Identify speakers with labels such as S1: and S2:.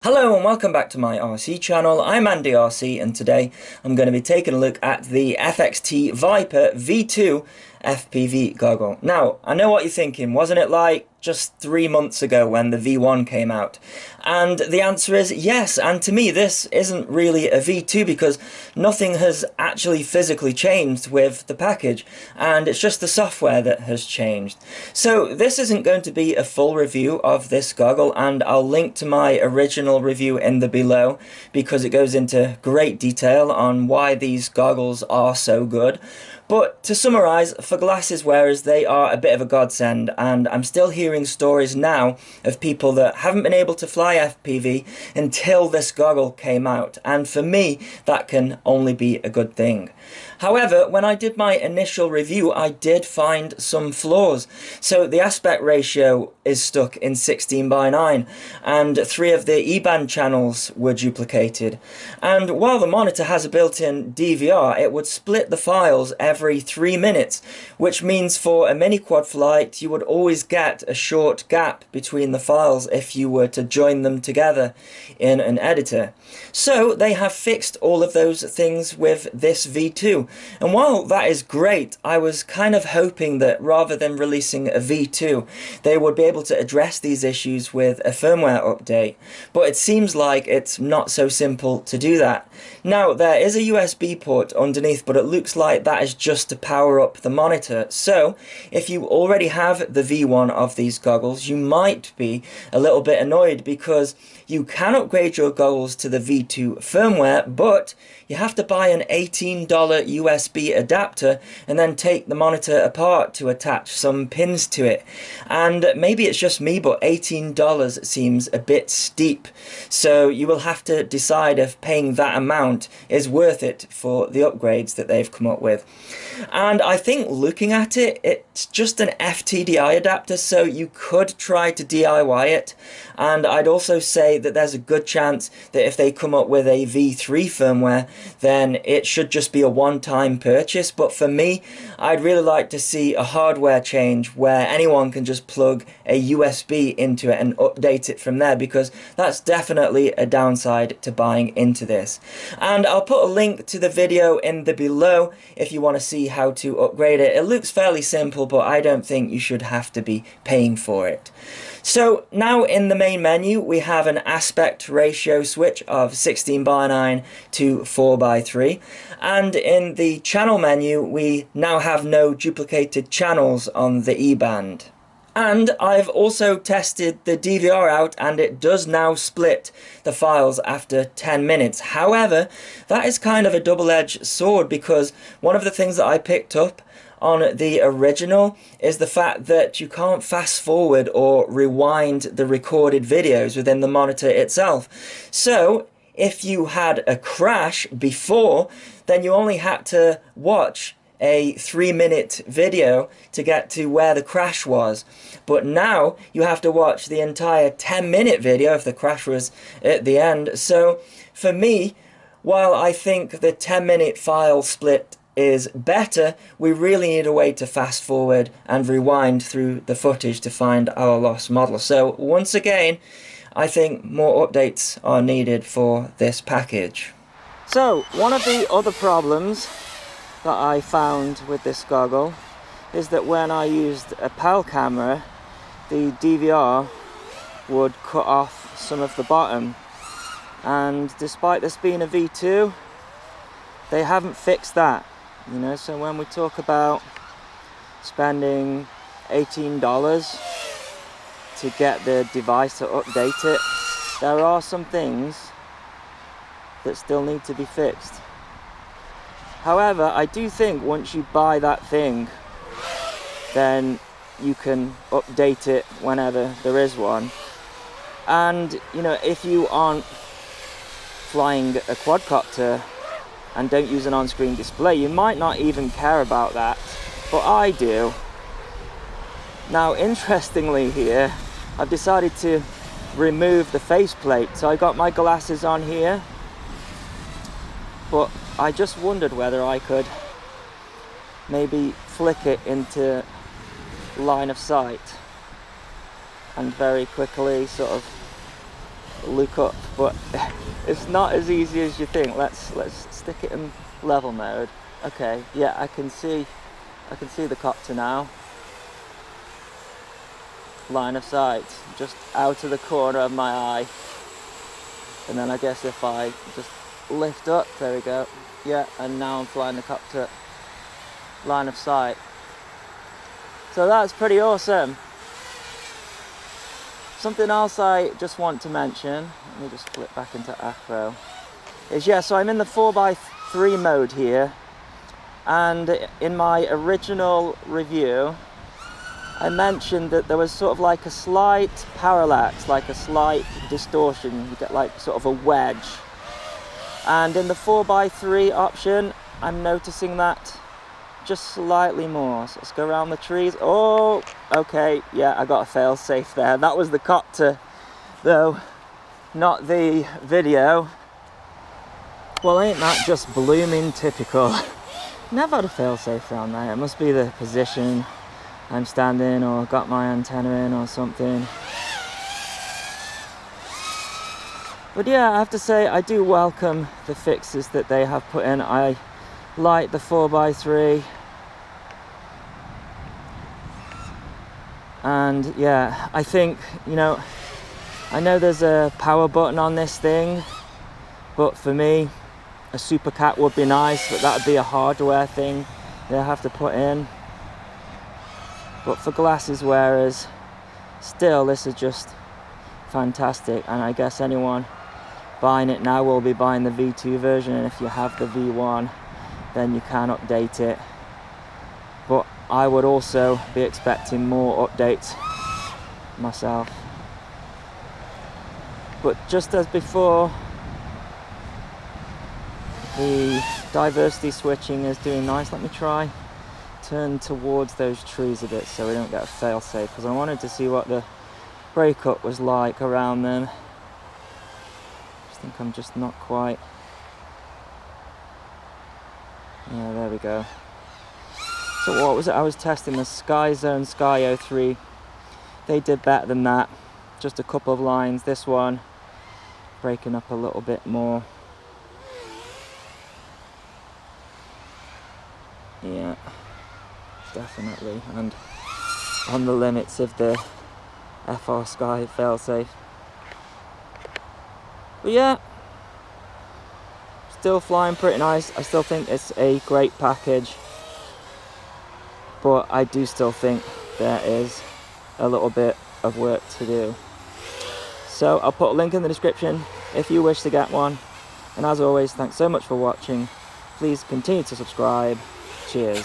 S1: Hello and welcome back to my RC channel. I'm AndyRC and today I'm going to be taking a look at the FXT Viper V2 FPV goggle. Now, I know what you're thinking, wasn't it like just 3 months ago when the V1 came out? And the answer is yes, and to me this isn't really a V2 because nothing has actually physically changed with the package, and it's just the software that has changed. So this isn't going to be a full review of this goggle, and I'll link to my original review in the below because it goes into great detail on why these goggles are so good. But to summarise, for glasses wearers, they are a bit of a godsend, and I'm still hearing stories now of people that haven't been able to fly FPV until this goggle came out, and for me, that can only be a good thing. However, when I did my initial review, I did find some flaws. So the aspect ratio is stuck in 16:9, and 3 of the E-band channels were duplicated. And while the monitor has a built-in DVR, it would split the files every 3 minutes, which means for a mini quad flight, you would always get a short gap between the files if you were to join them together in an editor. So they have fixed all of those things with this V2. And while that is great, I was kind of hoping that rather than releasing a V2, they would be able to address these issues with a firmware update. But it seems like it's not so simple to do that. Now, there is a USB port underneath, but it looks like that is just to power up the monitor. So, if you already have the V1 of these goggles, you might be a little bit annoyed because you can upgrade your goggles to the V2 firmware, but you have to buy an $18 USB adapter and then take the monitor apart to attach some pins to it. And maybe it's just me, but $18 seems a bit steep. So you will have to decide if paying that amount is worth it for the upgrades that they've come up with. And I think looking at it, it's just an FTDI adapter, so you could try to DIY it. And I'd also say that there's a good chance that if they come up with a V3 firmware, then it should just be a one-time purchase. But for me, I'd really like to see a hardware change where anyone can just plug a USB into it and update it from there, because that's definitely a downside to buying into this. And I'll put a link to the video in the below if you want to see how to upgrade it. It looks fairly simple, but I don't think you should have to be paying for it. So now in the main menu we have an aspect ratio switch of 16:9 to 4:3, and in the channel menu we now have no duplicated channels on the E-band. And I've also tested the DVR out, and it does now split the files after 10 minutes. However, that is kind of a double-edged sword, because one of the things that I picked up on the original is the fact that you can't fast forward or rewind the recorded videos within the monitor itself. So if you had a crash before, then you only had to watch a 3-minute video to get to where the crash was. But now you have to watch the entire 10-minute video if the crash was at the end. So for me, while I think the 10-minute file split is better, we really need a way to fast forward and rewind through the footage to find our lost model. So once again, I think more updates are needed for this package. So one of the other problems that I found with this goggle is that when I used a PAL camera, the DVR would cut off some of the bottom, and despite this being a V2, they haven't fixed that. You know, so when we talk about spending $18 to get the device to update it, there are some things that still need to be fixed. However, I do think once you buy that thing, then you can update it whenever there is one. And, you know, if you aren't flying a quadcopter and don't use an on-screen display, you might not even care about that, but I do. Now, interestingly here, I've decided to remove the faceplate. So I got my glasses on here, but I just wondered whether I could maybe flick it into line of sight and very quickly sort of look up, but it's not as easy as you think. Let's stick it in level mode. Okay, yeah, I can see the copter now. Line of sight, just out of the corner of my eye. And then I guess if I just lift up, there we go. Yeah, and now I'm flying the copter line of sight. So that's pretty awesome. Something else I just want to mention, let me just flip back into acro, is so I'm in the 4x3 mode here, and in my original review I mentioned that there was sort of like a slight parallax, like a slight distortion. You get like sort of a wedge. And in the 4x3 option, I'm noticing that just slightly more. So let's go around the trees. Oh, okay, yeah, I got a fail safe there. That was the copter, though, not the video. Well, ain't that just blooming typical? Never had a fail safe around there. It must be the position I'm standing, or got my antenna in or something. But yeah, I have to say I do welcome the fixes that they have put in. I like the 4x3, and yeah, I think, you know, I know there's a power button on this thing, but for me a super cat would be nice, but that would be a hardware thing they have to put in. But for glasses wearers, still, this is just fantastic, and I guess anyone buying it now will be buying the V2 version, and if you have the V1 then you can update it. But I would also be expecting more updates myself. But just as before, the diversity switching is doing nice. Let me try turn towards those trees a bit so we don't get a fail safe, because I wanted to see what the breakup was like around them. I think I'm just not quite. Yeah, there we go. So what was it I was testing? The Sky Zone Sky 03. They did better than that. Just a couple of lines. This one breaking up a little bit more. Yeah, definitely, and on the limits of the FR Sky failsafe. But yeah, still flying pretty nice. I still think it's a great package, but I do still think there is a little bit of work to do. So I'll put a link in the description if you wish to get one. And as always, thanks so much for watching. Please continue to subscribe. Cheers.